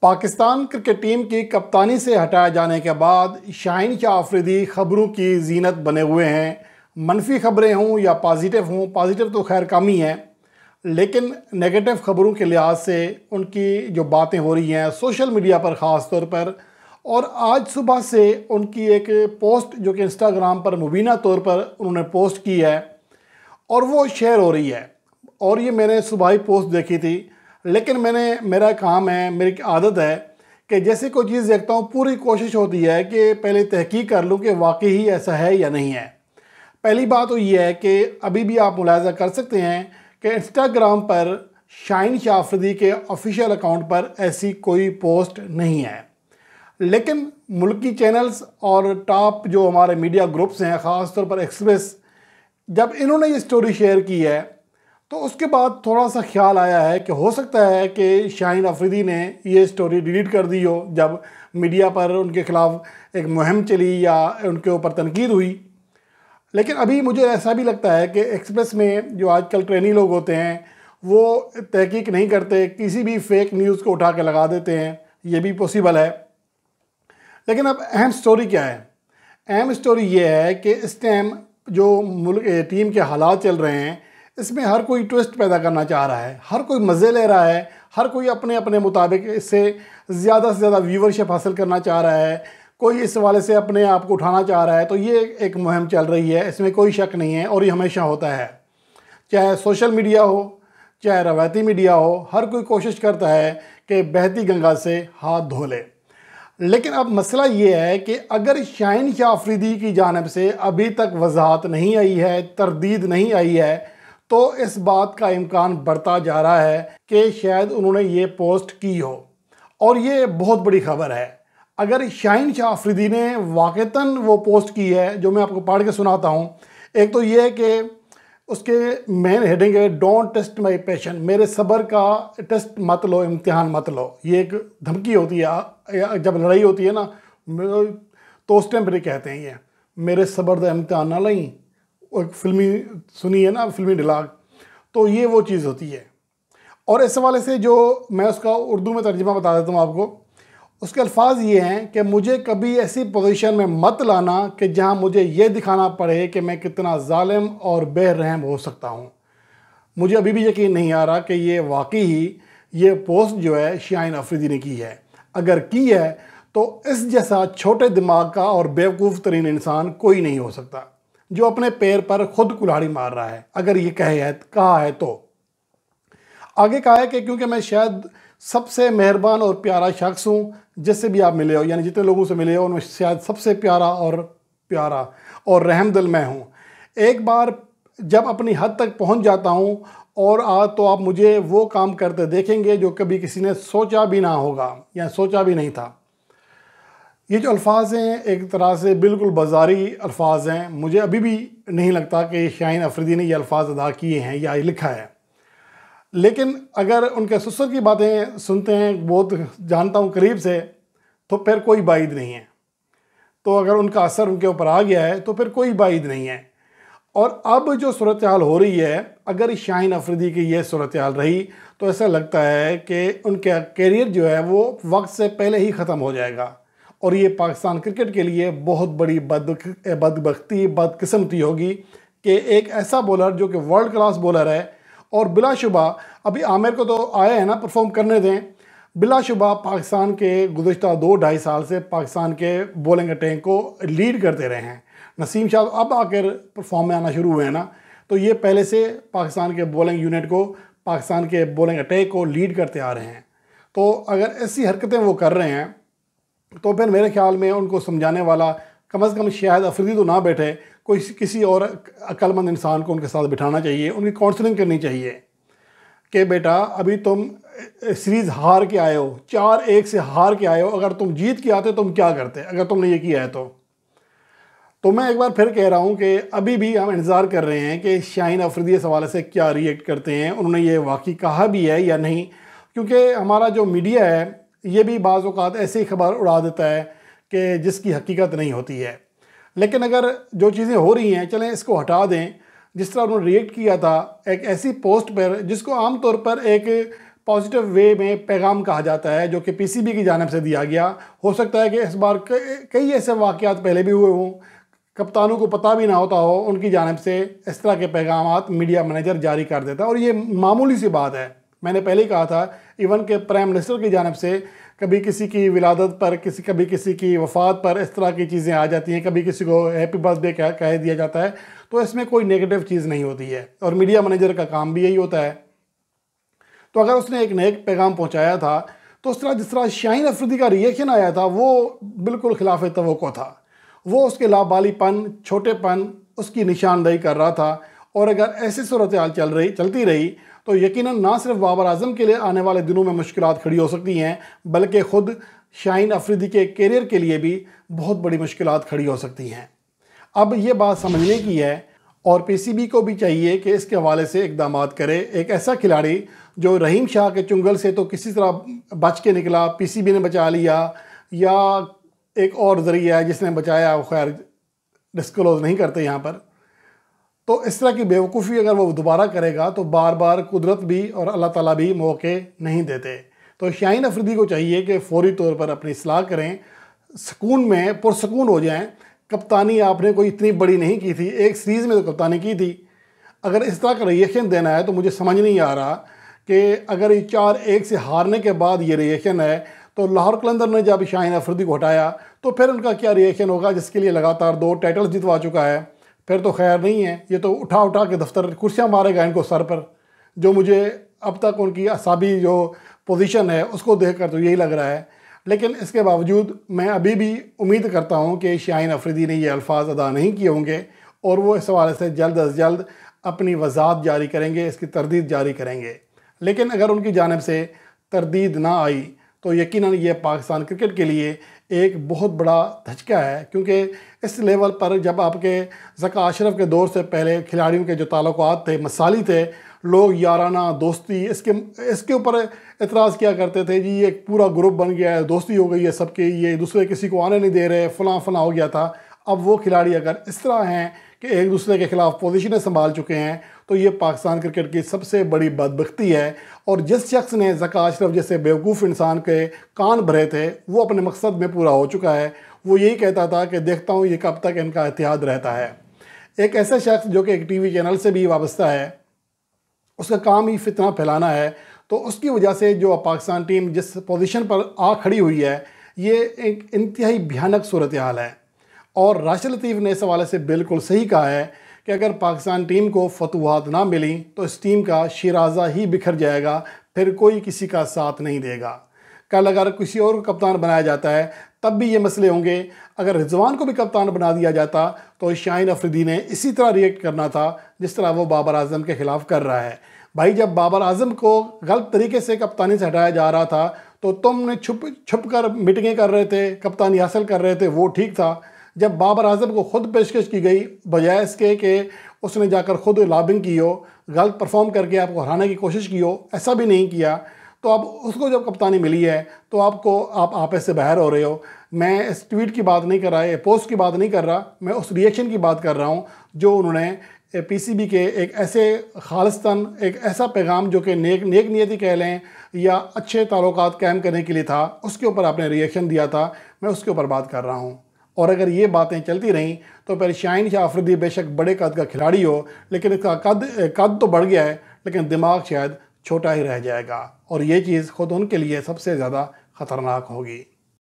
Pakistan cricket team की कप्तानी से हटाए जाने के बाद शाहीन शाह अफरीदी खबरों की जीनत बने हुए हैं। मनफी खबरें हों या पॉजिटिव तो खैर कम ही है, लेकिन नेगेटिव खबरों के लिहाज से उनकी जो बातें हो रही हैं सोशल मीडिया पर ख़ास तौर पर, और आज सुबह से उनकी एक पोस्ट जो कि इंस्टाग्राम पर मुबीना तौर पर उन्होंने पोस्ट की है और वो शेयर हो रही है। और ये मैंने सुबह ही पोस्ट देखी थी, लेकिन मेरा काम है, मेरी आदत है कि जैसे कोई चीज़ देखता हूँ पूरी कोशिश होती है कि पहले तहकीक कर लूँ कि वाकई ही ऐसा है या नहीं है। पहली बात तो ये है कि अभी भी आप मुलाहिज़ा कर सकते हैं कि इंस्टाग्राम पर शाहीन शाह अफरीदी के ऑफिशियल अकाउंट पर ऐसी कोई पोस्ट नहीं है, लेकिन मुल्की चैनल्स और टॉप जो हमारे मीडिया ग्रुप्स हैं, ख़ास तौर पर एक्सप्रेस, जब इन्होंने ये स्टोरी शेयर की है तो उसके बाद थोड़ा सा ख्याल आया है कि हो सकता है कि शाहीन अफरीदी ने ये स्टोरी डिलीट कर दी हो जब मीडिया पर उनके ख़िलाफ़ एक मुहिम चली या उनके ऊपर तनकीद हुई। लेकिन अभी मुझे ऐसा भी लगता है कि एक्सप्रेस में जो आजकल ट्रेनी लोग होते हैं वो तहकीक नहीं करते, किसी भी फेक न्यूज़ को उठा के लगा देते हैं, ये भी पॉसिबल है। लेकिन अब अहम स्टोरी क्या है? अहम स्टोरी ये है कि इस टाइम जो मुल्क टीम के हालात चल रहे हैं, इसमें हर कोई ट्विस्ट पैदा करना चाह रहा है, हर कोई मज़े ले रहा है, हर कोई अपने अपने मुताबिक इससे ज़्यादा से ज़्यादा व्यूवरशिप हासिल करना चाह रहा है, कोई इस वाले से अपने आप को उठाना चाह रहा है। तो ये एक मुहिम चल रही है, इसमें कोई शक नहीं है और ये हमेशा होता है, चाहे सोशल मीडिया हो चाहे रवायती मीडिया हो, हर कोई कोशिश करता है कि बहती गंगा से हाथ धो ले। लेकिन अब मसला ये है कि अगर शाहीन शाह अफरीदी की जानिब से अभी तक वजाहत नहीं आई है, तरदीद नहीं आई है, तो इस बात का इम्कान बढ़ता जा रहा है कि शायद उन्होंने ये पोस्ट की हो, और ये बहुत बड़ी खबर है। अगर शाहीन शाह अफरीदी ने वाक़तन वो पोस्ट की है, जो मैं आपको पढ़ के सुनाता हूँ। एक तो ये है कि उसके मेन हेडिंग है, डोंट टेस्ट माई पैशन, मेरे सब्र का टेस्ट मत लो, इम्तिहान मत लो। ये एक धमकी होती है, जब लड़ाई होती है ना तो उस टाइम पर कहते हैं ये मेरे सब्र का इम्तिहान ना लई। एक फिल्मी सुनी है ना, फिल्मी डिलाग, तो ये वो चीज़ होती है। और इस हवाले से जो मैं उसका उर्दू में तर्जुमा बता देता हूँ आपको, उसके अल्फाज ये हैं कि मुझे कभी ऐसी पोजीशन में मत लाना कि जहाँ मुझे ये दिखाना पड़े कि मैं कितना जालिम और बेरहम हो सकता हूँ। मुझे अभी भी यकीन नहीं आ रहा कि ये वाकई ही ये पोस्ट जो है शाहीन अफरीदी ने की है। अगर की है तो इस जैसा छोटे दिमाग का और बेवकूफ़ तरीन इंसान कोई नहीं हो सकता जो अपने पैर पर खुद कुल्हाड़ी मार रहा है। अगर ये कहा है तो आगे कहा है कि क्योंकि मैं शायद सबसे मेहरबान और प्यारा शख्स हूँ जिससे भी आप मिले हो, यानी जितने लोगों से मिले हो उनमें शायद सबसे प्यारा और रहमदिल मैं हूँ। एक बार जब अपनी हद तक पहुँच जाता हूँ और तो आप मुझे वो काम करते देखेंगे जो कभी किसी ने सोचा भी ना होगा या सोचा भी नहीं था। ये जो अल्फाज हैं एक तरह से बिल्कुल बाजारी अल्फाज हैं। मुझे अभी भी नहीं लगता कि शाहीन अफरीदी ने ये अल्फाज अदा किए हैं या लिखा है, लेकिन अगर उनके ससुर की बातें सुनते हैं, बहुत जानता हूँ करीब से, तो फिर कोई बाइद नहीं है। तो अगर उनका असर उनके ऊपर आ गया है तो फिर कोई बाइद नहीं है। और अब जो सूरत हाल हो रही है, अगर शाहीन अफरीदी की ये सूरत हाल रही तो ऐसा लगता है कि उनका कैरियर जो है वो वक्त से पहले ही ख़त्म हो जाएगा, और ये पाकिस्तान क्रिकेट के लिए बहुत बड़ी बदकिस्मती होगी कि एक ऐसा बॉलर जो कि वर्ल्ड क्लास बॉलर है, और बिलाशुबा अभी आमिर को तो आया है ना, परफॉर्म करने दें। बिलाशुबा पाकिस्तान के गुज़िश्ता 2-2.5 साल से पाकिस्तान के बॉलिंग अटैक को लीड करते रहे हैं। नसीम शाह अब आकर परफॉर्म में आना शुरू हुए हैं ना, तो ये पहले से पाकिस्तान के बॉलिंग यूनिट को, पाकिस्तान के बॉलिंग अटैक को लीड करते आ रहे हैं। तो अगर ऐसी हरकतें वो कर रहे हैं तो फिर मेरे ख्याल में उनको समझाने वाला कम से कम शायद अफरीदी तो ना बैठे, कोई किसी और अक्लमंद इंसान को उनके साथ बिठाना चाहिए, उनकी काउंसलिंग करनी चाहिए कि बेटा अभी तुम सीरीज़ हार के आए हो, 4-1 से हार के आए हो, अगर तुम जीत के आते तुम क्या करते अगर तुमने ये किया है तो मैं एक बार फिर कह रहा हूँ कि अभी भी हम इंतज़ार कर रहे हैं कि शाहीन अफरीदी इस हवाले से क्या रिएक्ट करते हैं, उन्होंने ये वाकई कहा भी है या नहीं। क्योंकि हमारा जो मीडिया है ये भी बाज़ औक़ात ऐसी खबर उड़ा देता है कि जिसकी हकीकत नहीं होती है। लेकिन अगर जो चीज़ें हो रही हैं, चलें इसको हटा दें। जिस तरह उन्होंने रिएक्ट किया था एक ऐसी पोस्ट पर जिसको आम तौर पर एक पॉजिटिव वे में पैगाम कहा जाता है जो कि पीसीबी की जानिब से दिया गया। हो सकता है कि इस बार कई ऐसे वाक़यात पहले भी हुए हों, कप्तानों को पता भी ना होता हो, उनकी जानिब से इस तरह के पैगामात मीडिया मैनेजर जारी कर देता है। और ये मामूली सी बात है, मैंने पहले ही कहा था, इवन के प्राइम मिनिस्टर की जानिब से कभी किसी की विलादत पर, कभी किसी की वफ़ात पर इस तरह की चीज़ें आ जाती हैं, कभी किसी को हैप्पी बर्थडे कह दिया जाता है, तो इसमें कोई नेगेटिव चीज़ नहीं होती है और मीडिया मैनेजर का काम भी यही होता है। तो अगर उसने एक नेक पैगाम पहुंचाया था तो उस तरह जिस तरह शाहीन अफरीदी का रिएक्शन आया था वो बिल्कुल खिलाफ तवक्को था। वो उसके लाबालीपन, छोटेपन उसकी निशानदेही कर रहा था। और अगर ऐसी सूरत हाल चलती रही तो यकीनन ना सिर्फ बाबर आजम के लिए आने वाले दिनों में मुश्किलात खड़ी हो सकती हैं, बल्कि ख़ुद शाहीन अफरीदी के कैरियर के लिए भी बहुत बड़ी मुश्किलात खड़ी हो सकती हैं। अब ये बात समझने की है और पीसीबी को भी चाहिए कि इसके हवाले से इक़दाम करे। एक ऐसा खिलाड़ी जो रहीम शाह के चुंगल से तो किसी तरह बच के निकला, पीसीबी ने बचा लिया, या एक और ज़रिया है जिसने बचाया, वो खैर डिस्क्लोज़ नहीं करते यहाँ पर। तो इस तरह की बेवकूफ़ी अगर वो दोबारा करेगा तो बार बार कुदरत भी और अल्लाह ताला भी मौके नहीं देते। तो शाहीन अफरीदी को चाहिए कि फ़ौरी तौर पर अपनी इस्लाह करें, सुकून में पुरसकून हो जाएं। कप्तानी आपने कोई इतनी बड़ी नहीं की थी, एक सीरीज़ में तो कप्तानी की थी। अगर इस तरह का रिएक्शन देना है तो मुझे समझ नहीं आ रहा कि अगर ये 4-1 से हारने के बाद ये रिएक्शन है तो लाहौर कलंदर ने जब शाहीन अफरीदी को हटाया तो फिर उनका क्या रिएक्शन होगा, जिसके लिए लगातार 2 टाइटल्स जितवा चुका है। फिर तो खैर नहीं है, ये तो उठा उठा के दफ्तर कुर्सियाँ मारेगा इनको सर पर। जो मुझे अब तक उनकी असाबी जो पोजीशन है उसको देखकर तो यही लग रहा है। लेकिन इसके बावजूद मैं अभी भी उम्मीद करता हूँ कि शाहीन अफरीदी ने ये अल्फाज अदा नहीं किए होंगे और वो इस हवाले से जल्द अज जल्द अपनी वजाहत जारी करेंगे, इसकी तरदीद जारी करेंगे। लेकिन अगर उनकी जानिब से तरदीद ना आई तो यकीनन ये पाकिस्तान क्रिकेट के लिए एक बहुत बड़ा धचका है, क्योंकि इस लेवल पर जब आपके ज़का अशरफ के दौर से पहले खिलाड़ियों के जो ताल्लुकात थे मसाली थे, लोग याराना दोस्ती इसके ऊपर एतराज़ किया करते थे, जी एक पूरा ग्रुप बन गया है, दोस्ती हो गई है सबकी, ये दूसरे किसी को आने नहीं दे रहे, फलां फलां हो गया था। अब वो खिलाड़ी अगर इस तरह हैं कि एक दूसरे के ख़िलाफ़ पोजीशनें संभाल चुके हैं तो ये पाकिस्तान क्रिकेट की सबसे बड़ी बदबख्ती है। और जिस शख्स ने ज़का अशरफ जैसे बेवकूफ़ इंसान के कान भरे थे वो अपने मकसद में पूरा हो चुका है। वो यही कहता था कि देखता हूँ ये कब तक इनका इत्तेहाद रहता है। एक ऐसा शख्स जो कि एक टीवी चैनल से भी वाबस्ता है, उसका काम ही फितना फैलाना है, तो उसकी वजह से जो पाकिस्तान टीम जिस पोजीशन पर आ खड़ी हुई है ये एक इंतहाई भयानक सूरत हाल है। और राशिद लतीफ़ ने इस हवाले से बिल्कुल सही कहा है कि अगर पाकिस्तान टीम को फतवाहत ना मिली तो इस टीम का शिराजा ही बिखर जाएगा, फिर कोई किसी का साथ नहीं देगा। कल अगर किसी और को कप्तान बनाया जाता है तब भी ये मसले होंगे। अगर रिजवान को भी कप्तान बना दिया जाता तो शाहीन अफरीदी ने इसी तरह रिएक्ट करना था जिस तरह वो बाबर आजम के ख़िलाफ़ कर रहा है। भाई जब बाबर आजम को गलत तरीके से कप्तानी से हटाया जा रहा था तो तुमने छुप कर मीटिंगें कर रहे थे, कप्तानी हासिल कर रहे थे, वो ठीक था। जब बाबर आजम को ख़ुद पेशकश की गई बजाय इसके कि उसने जाकर ख़ुद लॉबिंग की हो, गलत परफॉर्म करके आपको हराने की कोशिश की हो, ऐसा भी नहीं किया, तो अब उसको जब कप्तानी मिली है तो आप आपस से बाहर हो रहे हो। मैं इस ट्वीट की बात नहीं कर रहा, पोस्ट की बात नहीं कर रहा, मैं उस रिएक्शन की बात कर रहा हूँ जो उन्होंने पीसीबी के एक ऐसे खालिस्तान, एक ऐसा पैगाम जो कि नेक नियति कह लें या अच्छे ताल्लुकात कायम करने के लिए था, उसके ऊपर आपने रिएक्शन दिया था। मैं उसके ऊपर बात कर रहा हूँ। और अगर ये बातें चलती रहीं तो फिर शाहीन शाह अफरीदी बेशक बड़े कद का खिलाड़ी हो, लेकिन इसका कद तो बढ़ गया है, लेकिन दिमाग शायद छोटा ही रह जाएगा और ये चीज़ खुद उनके लिए सबसे ज़्यादा ख़तरनाक होगी।